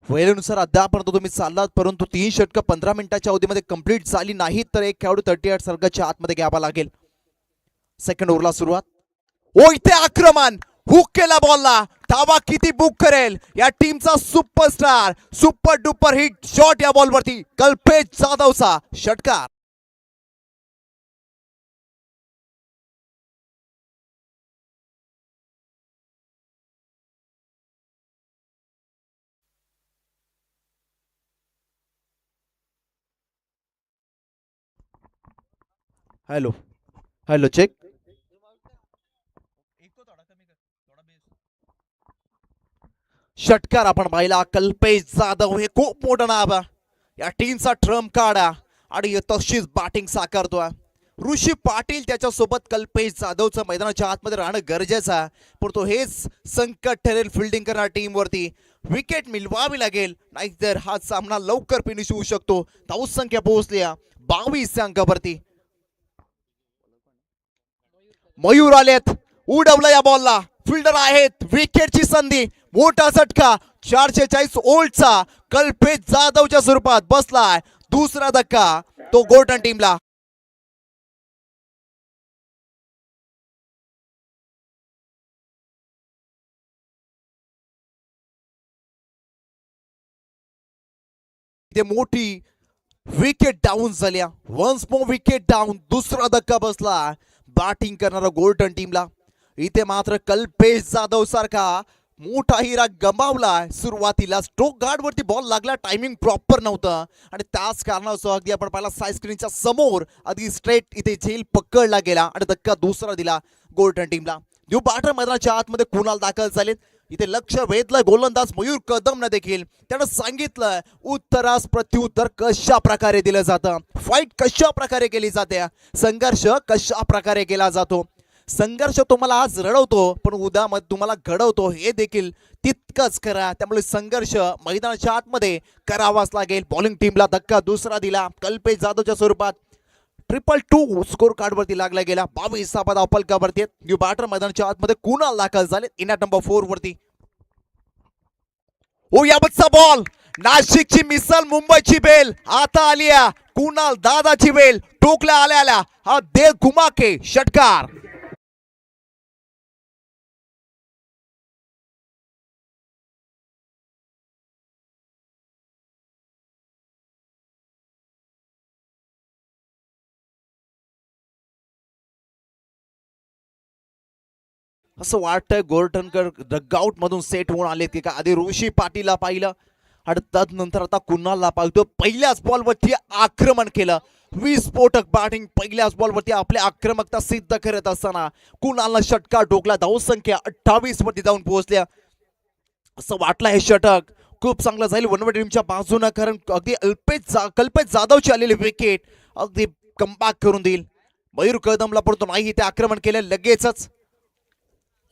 वेळेनुसार अद्यापर्यंत तुम्ही चाललात, परंतु 3 षटकं 15 मिनिटाच्या अवधीमध्ये कंप्लीट झाली नाहीत तर एक खेळाडू 38 सर्कलच्या आतमध्ये घ्यावा लागेल. सेकंड ओव्हरला सुरुवात. ओ इथे आक्रमण, हुक केला बॉलला, धावा किती बुक करेल या टीमचा superstar, super duper hit shot या बॉलवरती कल्पेश जाधवचा षटकार. Hello hello check. षटकार आपण पाहिला. कल्पेश जाधव हे खूप मोठं नाव या टीमचा ट्रम्प कार्ड आणि तशीच बॅटिंग साकारतोय. ऋषी पाटील त्याच्यासोबत कल्पेश जाधवचं मैदानाच्या आतमध्ये राहणं गरजेचं आहे, पण तो हेच संकट ठरेल फिल्डिंग करणार टीमवरती. विकेट मिळवावी लागेल, नाहीतर हा सामना लवकर फिनिश होऊ शकतो. धावसंख्या पोहोचल्या 22 अंकावरती. मयूर आलेत, उडवलं या बॉलला, फिल्डर आहेत, विकेटची संधी, मोठा झटका. 440 ओल्डचा कल्पेश जाधवच्या स्वरूपात बसलाय. दुसरा धक्का तो गोल्डन टीमला. मोठी विकेट डाऊन झाल्या. Once more wicket down. दुसरा धक्का बसला बॅटिंग करणारा गोल्डन टीमला. इथे मात्र कल्पेश जाधव सारखा मोठा हिरा गमावलाय. सुरुवातीला स्ट्रोक गार्ड वरती बॉल लागला, टायमिंग प्रॉपर नव्हतं आणि त्याच कारणास्तव अगदी आपण पाहिला साईड स्क्रीनच्या समोर अगदी स्ट्रेट इथे झेल पकडला गेला आणि धक्का दुसरा दिला गोल्डन टीमला. न्यू बॅटर मैदानाच्या आतमध्ये कुणाल दाखल झालेत. इथे लक्ष वेधलं गोलंदाज मयूर कदमने देखील. त्यानं सांगितलं उत्तरास प्रत्युत्तर कशा प्रकारे दिलं जातं, फाईट कशा प्रकारे केली जाते, संघर्ष कशा प्रकारे केला जातो. संघर्ष तुम्हाला आज रडवतो पण उद्या तुम्हाला घडवतो, हे देखील तितकंच करा. त्यामुळे संघर्ष मैदानाच्या आतमध्ये करावाच लागेल. बॉलिंग टीमला धक्का दुसरा दिला कल्पेश जाधवच्या स्वरूपात. 2-2 स्कोर कार्ड वरती लागला गेला. 22 धावा फलकावरती. न्यू बॅटर मैदानाच्या आतमध्ये कुणाल दाखल झाले इन ॲट नंबर 4 वरती. ओ याबतचा बॉल, नाशिकची मिसल, मुंबईची बेल आता आली. कुणाल दादाची बेल टोकल्या आल्या हा देव घुमा के षटकार. असं वाटतंय गोरठणकर डगआउट मधून सेट होऊन आलेत की काय. आधी ऋषी पाटीलला पाहिलं आणि त्यानंतर आता कुणालला पाहतो. पहिल्याच बॉलवरती आक्रमण केलं. विस्फोटक बॅटिंग पहिल्याच बॉलवरती आपली आक्रमकता सिद्ध करत असताना कुणालला षटकार ठोकला. धावसंख्या 28 वरती जाऊन पोहोचल्या. असं वाटलं हे षटक खूप चांगलं जाईल वनवे टीमच्या बाजूनं, कारण अगदी कल्पेश जाधवची आलेली विकेट अगदी कमबॅक करून देईल. मयूर कदमला पडतो नाही ते आक्रमण केलं लगेचच.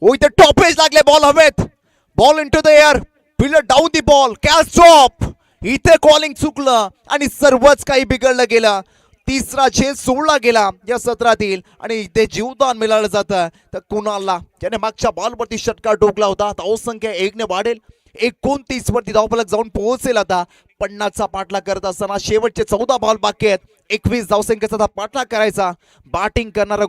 ओ इथे टॉपेज लागले, बॉल हवेत, ball into the air, fielder down the ball, catch drop. इथे कॉलिंग चुकलं आणि सर्वच काही बिघडलं गेलं. तिसरा झेल सोडला गेला या सत्रातील आणि इथे जीवदान मिळालं जातं तर कुणालला, ज्याने मागच्या बॉलवरती षटकार ठोकला होता. धावसंख्या 1 ने वाढेल, 29 वरती धावफलक जाऊन पोहोचेल. आता 50चा पाठला करत असताना शेवटचे 14 बॉल बाकी आहेत. 21 धावसंख्येचा पाठला करायचा. बॅटिंग करणारा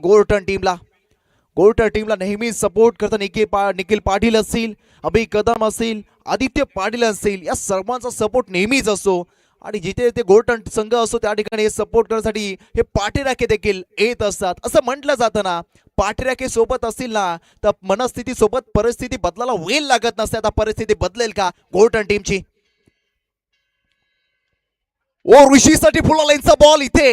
गोल्डन टीमला नेहमी सपोर्ट करता निखिल पाटील असतील, अभि कदम असतील, आदित्य पाटील असतील, या सर्वांचा सपोर्ट नेहमीच असतो आणि जिथे ते गोल्डन संघ असतो त्या ठिकाणी सपोर्ट करण्यासाठी हे पाठीराखे देखील येत असतात. असं म्हटलं जातं ना, पाठीराखे सोबत असतील ना तर मनस्थिती सोबत परिस्थिती बदलायला वेळ लागत नसते. आता परिस्थिती बदलेल का गोल्डन टीमची? ओ ऋषीसाठी फुल लाईनचा बॉल इथे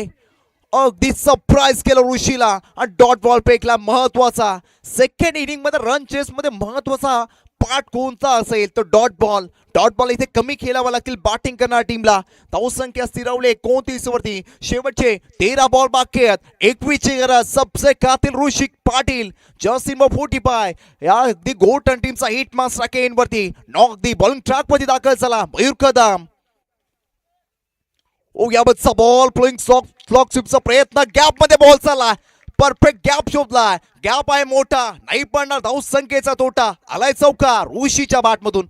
अगदी सरप्राईज केलं ऋषीला आणि डॉट बॉल फेकला महत्वाचा. सेकंड इनिंग मध्ये रन चेस मध्ये महत्वाचा पार्ट कोणता असेल तर डॉट बॉल इथे कमी खेळावा लागतील बॅटिंग करणाऱ्या टीमला. धावसंख्या स्थिरवले 29 वरती. शेवटचे 13 बॉल बाकी आहेत. 21 ची गरज. सबसे कातील ऋषी पाटील जस्ट इन 45 या अगदी गोल्डन टीमचा हिट मास राखेन वरती. नॉक दी बॉलिंग ट्रॅक मध्ये दाखल झाला मयूर कदम. ओ यावतचा बॉल प्लेइंग स्लॉक स्वीपचा प्रयत्न गॅप मध्ये बॉल चालला. परफेक्ट गॅप शोधला. गॅप आहे मोठा नाही पडणार धावसंख्येचा तोटा. आलाय चौकार ऋषीच्या बॅट मधून.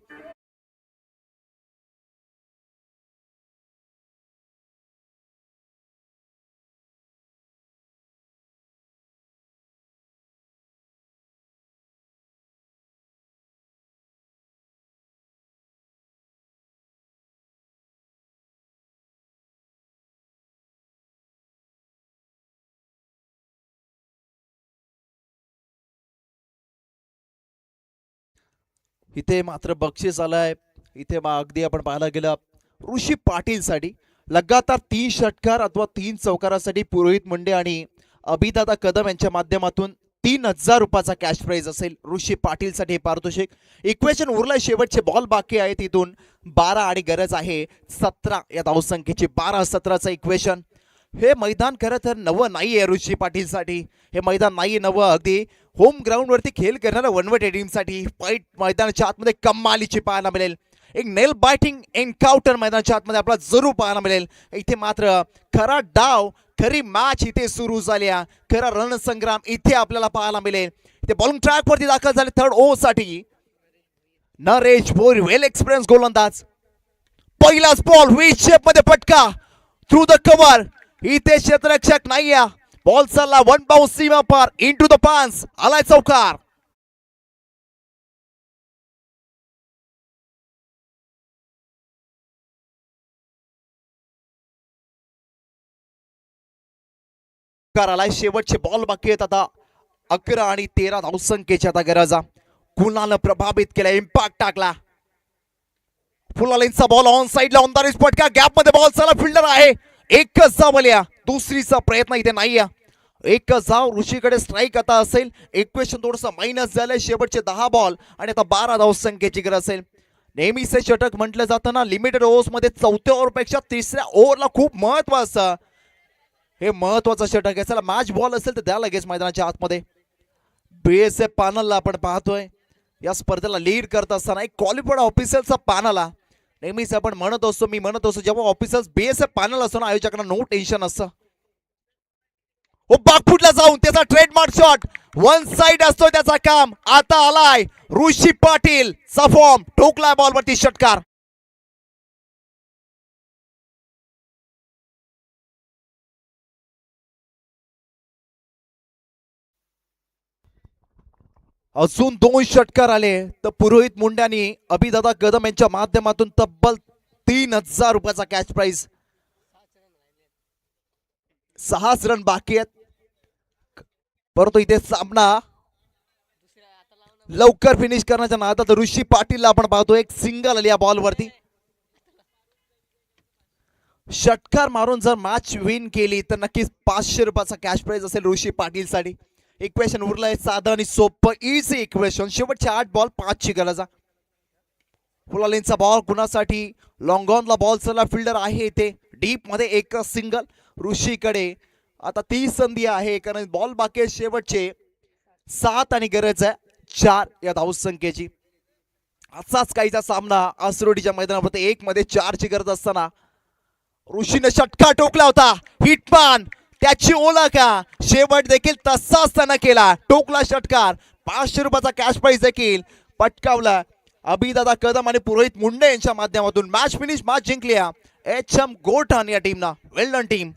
इथे मात्र बक्षीस आलाय. इथे अगदी आपण पाहायला गेलं ऋषी पाटील साठी लगातार 3 षटकार अथवा 3 चौकारासाठी पुरोहित मुंडे आणि अभिदादा कदम यांच्या माध्यमातून 3000 रुपयाचा कॅश प्राइज असेल ऋषी पाटील साठी पारितोषिक. इक्वेशन उरलाय शेवटचे बॉल बाकी आहे तिथून 12 आणि गरज आहे 17 या धावसंख्येची. 12-17चं इक्वेशन. हे मैदान खरं तर नवं नाहीये ऋषी पाटील साठी. हे मैदान नाही नवं. अगदी होम ग्राउंड वरती खेळ करणाऱ्या वनवटे टीम साठी फाईट मैदानाच्या आतमध्ये कमालीची पाहायला मिळेल. एक नेल बायटिंग एन्काउंटर मैदानाच्या आतमध्ये आपल्याला जरूर पाहायला मिळेल. इथे मात्र खरा डाव खरी मॅच इथे सुरू झाल्या. खरा रणसंग्राम इथे आपल्याला पाहायला मिळेल. इथे बॉलिंग ट्रॅक वरती दाखल झाले थर्ड ओ साठी नरेश भोईर वेल एक्सपिरियन्स गोलंदाज. पहिलाच बॉल वी शेप मध्ये फटका थ्रू द कव्हर. इथे क्षेत्ररक्षक नाहीये. बॉल चालला वन बाउंस सीमा पार इनटू द पान्स. आलाय चौकार. आलाय. शेवटचे बॉल बाकी आहेत आता 11 आणि 13 धावसंख्येची आता गरजा. कुणाला प्रभावित केला इम्पॅक्ट टाकला. फुल लाईनचा बॉल ऑन साइडला ऑन द रिस्ट फटका गॅप मध्ये बॉल चालला फिल्डर आहे. एकच धावल्या. दुसरीचा प्रयत्न इथे नाहीये. एकच धाव ऋषीकडे स्ट्राईक आता असेल. इक्वेशन थोडंसं मायनस झालंय. शेवटचे 10 बॉल आणि आता 12 धावसंख्येची गरज असेल. नेहमीच हे षटक म्हटलं जातं ना लिमिटेड ओव्हर्स मध्ये चौथ्या ओव्हरपेक्षा तिसऱ्या ओव्हरला खूप महत्व असतं. हे महत्वाचं षटक आहे. चला मॅच बॉल असेल तर द्या लगेच मैदानाच्या आतमध्ये. बीएसएफ पॅनलला आपण पाहतोय या स्पर्धेला लीड करत असताना एक क्वालिफाईड ऑफिसरचा पॅनल. नेहमीच आपण म्हणत असतो मी म्हणत असतो जेव्हा ऑफिसर्स बीएसएफ पॅनल असतो ना आयोजकांना नो टेन्शन असतं. ओ बागफुटला जाऊन त्याचा ट्रेडमार्क शॉट वन साइड असतो त्याचा काम. आता आलाय ऋषी पाटील चा फॉर्म ठोकलाय बॉलवरती षटकार. अजून 2 षटकार आले तर पुरोहित मुंड्यानी अभिदादा कदम यांच्या माध्यमातून तब्बल 3000 रुपयाचा कॅश प्राइज. 6 रन बाकी आहेत. परंतु इथे सामना लवकर फिनिश करण्याच्या नादात ऋषी पाटीलला आपण पाहतो एक सिंगल आली या बॉलवरती. षटकार मारून जर मॅच विन केली तर नक्कीच 500 रुपयाचा कॅश प्राइज असेल ऋषी पाटील साठी. इक्वेशन उरलंय साधं आणि सोपं इझी इक्वेशन. शेवटचे 8 बॉल 5 ची गरज. फुलालेनचा बॉल कुणासाठी लॉंग ऑनला बॉल चला फिल्डर आहे इथे डीप मध्ये एक सिंगल. ऋषीकडे आता 30 संधी आहे कारण बॉल बाकी शेवटचे 7 आणि गरज आहे 4 या धावसंख्येची. असाच काहीचा सामना आसरोडीच्या मैदानावरती 1 मध्ये 4 ची गरज असताना ऋषीने षटकार टोकला होता. हिटमॅन त्याची ओळख शेवट देखील तसाच त्यानं केला. टोकला षटकार. 500 रुपयाचा कॅश प्राइज देखील पटकावला अभिदादा कदम आणि पुरोहित मुंडे यांच्या माध्यमातून. मॅच फिनिश मॅच जिंकली HM गोर्टन या टीमनं. वेल डन टीम.